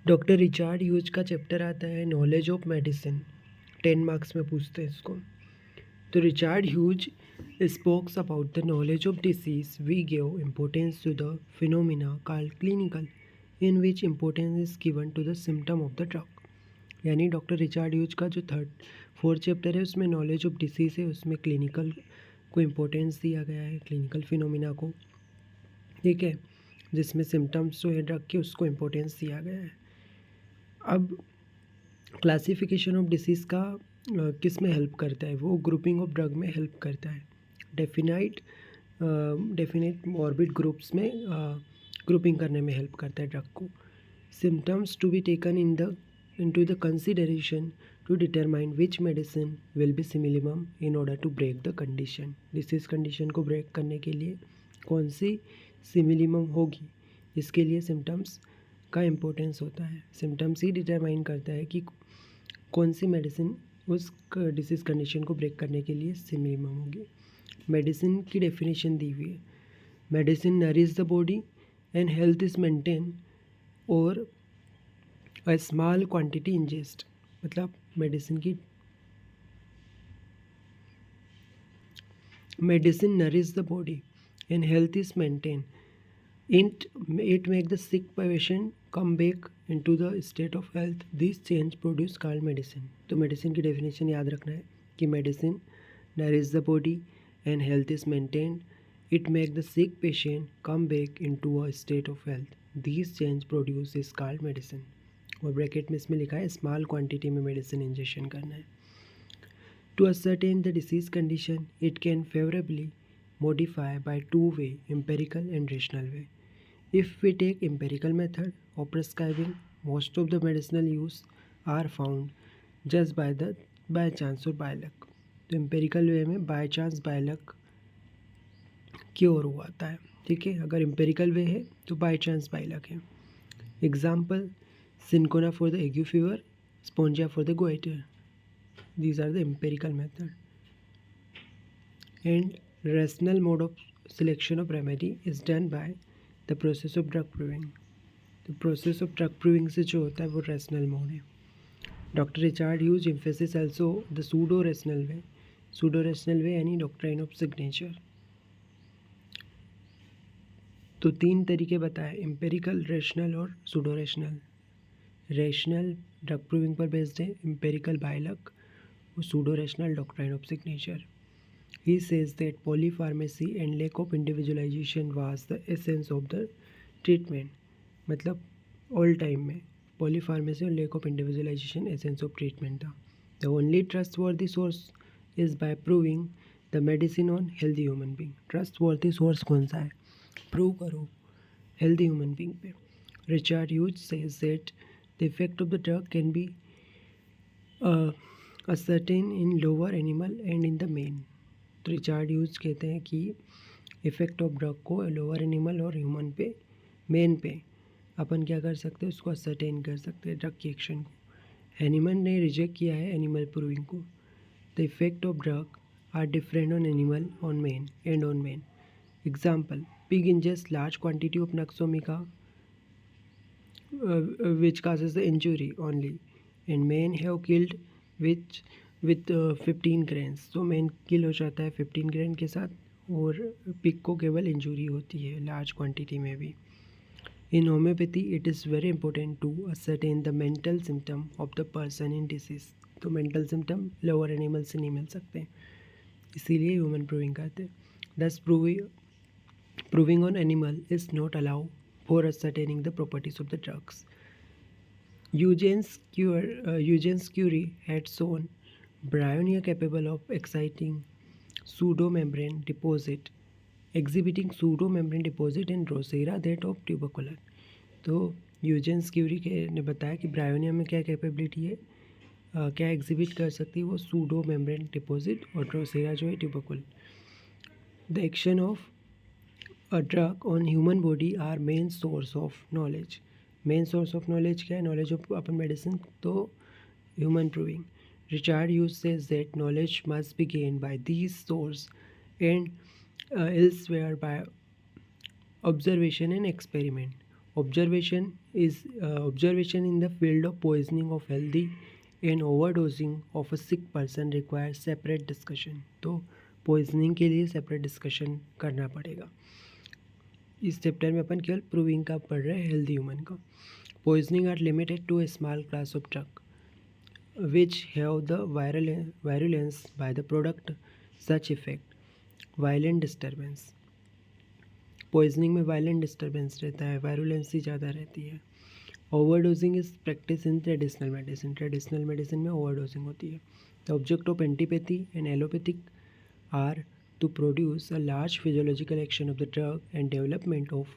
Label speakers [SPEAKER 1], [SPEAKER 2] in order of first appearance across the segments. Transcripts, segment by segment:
[SPEAKER 1] Doctor Richard Hughes का chapter आता है नॉलेज ऑफ मेडिसिन। 10 मार्क्स में पूछते हैं इसको। तो Richard Hughes spokes about the knowledge of disease we give importance to the phenomena called clinical in which importance is given to the symptom of the drug. यानी doctor Richard Hughes का जो fourth chapter है उसमें knowledge of disease है, उसमें clinical को importance दिया गया है, क्लिनिकल फिनोमिना को, ठीक है, जिसमें सिम्टम्स जो है ड्रग के उसको इम्पोर्टेंस दिया गया है। अब क्लासिफिकेशन ऑफ डिसीज़ का किस में हेल्प करता है, वो ग्रुपिंग ऑफ ड्रग में हेल्प करता है। डेफिनेट मॉर्बिड ग्रुप्स में ग्रुपिंग करने में हेल्प करता है ड्रग को। Symptoms to be taken into the consideration to determine which medicine will be minimum in order to break the condition। Disease condition को ब्रेक करने के लिए कौन सी सिमिलिमम होगी, इसके लिए सिम्टम्स का इम्पोर्टेंस होता है। सिम्टम्स ही डिटरमाइन करता है कि कौन सी मेडिसिन उस डिसीज़ कंडीशन को ब्रेक करने के लिए सिमिलिमम होगी। मेडिसिन की डेफिनेशन दी हुई है, medicine nourish the body and health is maintain और अ स्मॉल क्वांटिटी इंजेस्ट। मतलब medicine nourish the body and health is maintain it make the sick patient come back into the state of health। this change produce called medicine। तो medicine की definition याद रखना है कि medicine nourish the body and health is maintained. It make the sick patient come back into a state of health. This change produce is called medicine. और bracket में इसमें लिखा है स्मॉल क्वांटिटी में मेडिसिन इंजेक्शन करना है। To ascertain the disease condition it can favorably modify by two way, empirical and rational way। If we take empirical method of prescribing, most of the medicinal use are found just by chance or by luck। तो empirical way में by chance by luck cure हुआ आता है, ठीक है। अगर empirical way है तो by chance by luck है। Example, Syncona for the ague fever, Spongia for the goiter। These are the empirical method। And rational mode of selection of remedy is done by the process of drug proving। तो process of drug proving से जो होता है वो rational mode है। Doctor Richard Hughes emphasis also the pseudo rational way. Pseudo rational way यानी doctrine of signature. तो 3 तरीके बताए, एम्पेरिकल, रैशनल और pseudo rational. Rational drug proving पर बेस्ड है, एम्पेरिकल बाय लक और pseudo rational doctrine of signature. He says that polypharmacy and lack of individualization was the essence of the treatment। मतलब all time में polypharmacy और lack of individualization essence of treatment था। The only trustworthy source is by proving the medicine on healthy human being. Trustworthy source कौन सा है, prove करो healthy human being पे। Richard Hughes says that the effect of the drug can be ascertain in lower animal and in the man. तो Richard Hughes कहते हैं कि effect of drug को लोअर एनिमल और ह्यूमन पे, main पे अपन क्या कर सकते हैं, उसको असर्टेन कर सकते हैं ड्रग की एक्शन को। एनिमल ने रिजेक्ट किया है एनिमल प्रूविंग को। The effect of drug are different on animal on man and on man. Example, pig ingest large quantity of nux vomica which causes the injury only and men have killed with 15 grains। तो man किल हो जाता है 15 grain के साथ और pig को केवल injury होती है लार्ज क्वांटिटी में भी। In homeopathy it is very important to ascertain the mental symptom of the person in disease. तो मेंटल सिम्टम लोअर एनिमल से नहीं मिल सकते, इसीलिए ह्यूमन प्रूविंग करते हैं। दस proving on animal is not allow for ascertaining the properties of the drugs। Eugene's Curie had shown bryonia capable of exhibiting pseudomembrane deposit in Drosera that of tuberculin। तो यूजेंस Curie ने बताया कि bryonia में क्या capability है, क्या exhibit कर सकती है वो सूडो मेम्ब्रेन डिपॉजिट और ड्रोसेरा जो है tubercle. The action of a drug on human body are main source of knowledge। Main source of knowledge क्या है, नॉलेज ऑफ अपन मेडिसिन, तो human proving. Richard Hughes says that knowledge must be gain by these source and elsewhere by observation and experiment। Observation in the field of poisoning of healthy and overdosing of a sick person requires separate discussion. तो poisoning के लिए separate discussion करना पड़ेगा. इस chapter में अपन केवल proving का पढ़ रहे हैं, हेल्दी ह्यूमन का. Poisoning are limited to a small class of drug which have the virulence by the product such effect. Violent disturbance. Poisoning में वायलेंट डिस्टर्बेंस रहता है, वायरुलेंसी ज़्यादा रहती है. Overdosing is practice in traditional medicine. Traditional medicine में overdosing होती है. The object of antipathy and allopathic are to produce a large physiological action of the drug and development of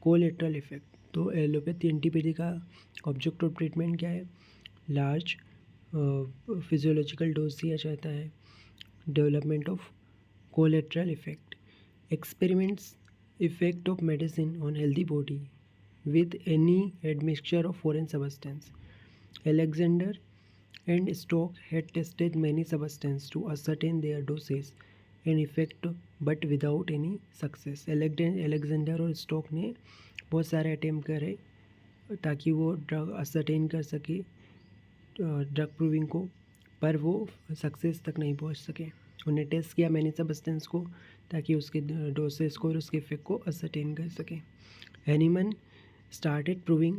[SPEAKER 1] collateral effect. तो allopathy antipathy का object of treatment क्या है? Large physiological dose दिया जाता है, development of collateral effect. Experiments effect of medicine on healthy body with any admixture of foreign substance. Alexander and Stock had tested many substances to ascertain their doses and effect but without any success. Alexander और Stock ने बहुत सारे attempt करे ताकि वो drug ascertain कर सके drug proving को, पर वो सक्सेस तक नहीं पहुंच सके. उन्हें टेस्ट किया मैनी सब्सटेंस को ताकि उसके डोसेस को और उसके इफेक्ट को असरटेन कर सकें. Hahnemann started proving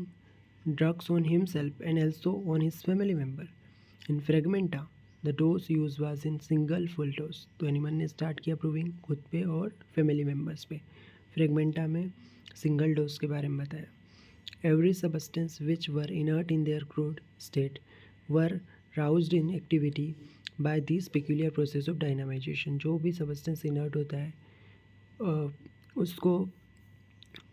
[SPEAKER 1] drugs on himself and also on his family member. In Fragmenta, the dose used was in single full dose. तो Hahnemann ने स्टार्ट किया प्रूविंग खुद पे और फैमिली मेम्बर्स पे. फ्रेगमेंटा में सिंगल डोज के बारे में बताया. Every substance which were inert in their crude state were roused in activity by this peculiar process of dynamization. जो भी सबस्टेंस इनर्ट होता है उसको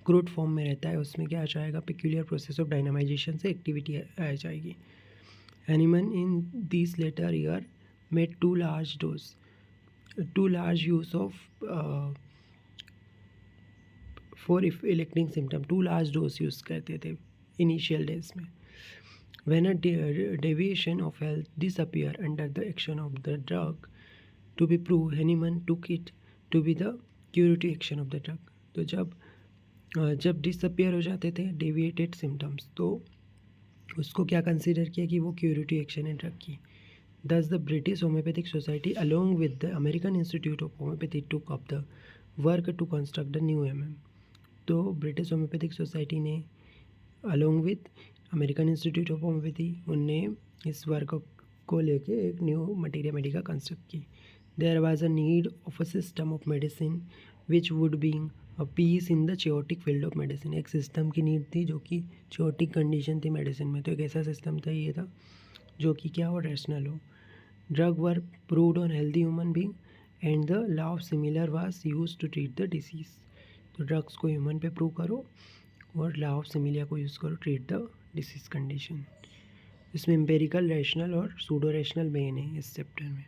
[SPEAKER 1] क्रूड फॉर्म में रहता है, उसमें क्या आ जाएगा? पेक्यूलियर प्रोसेस ऑफ डायनामाइजेशन से एक्टिविटी आ जाएगी. Hahnemann in these later year made two large use of for electing symptom. 2 large dose use करते थे इनिशियल डेज में. When a deviation of health disappear under the action of the drug to be proved, Hahnemann took it to be the curative action of the drug. तो जब disappear हो जाते थे deviated symptoms, तो उसको क्या consider किया कि वो क्यूरेटिव एक्शन है ड्रग की. Thus the British Homeopathic Society along with the American Institute of Homeopathy took up the work to construct the new MM. तो ब्रिटिश होम्योपैथिक सोसाइटी ने along with American Institute of homeopathy उनने इस work को लेके एक new materia medica construct की. There was a need of a system of medicine which would being a peace in the chaotic field of medicine. एक system की need थी जो कि चियोटिक कंडीशन थी मेडिसिन में. तो एक ऐसा सिस्टम था, ये था जो कि क्या हो, रैशनल हो. Drug were proved on healthy human being and the law of similar was use to treat the disease. तो ड्रग्स को ह्यूमन पे प्रूव करो और लॉ ऑफ सिमिलिया को यूज़ करो ट्रीट द डिसीज कंडीशन. इसमें एम्पेरिकल, रैशनल और pseudo rational main है इस चैप्टर में.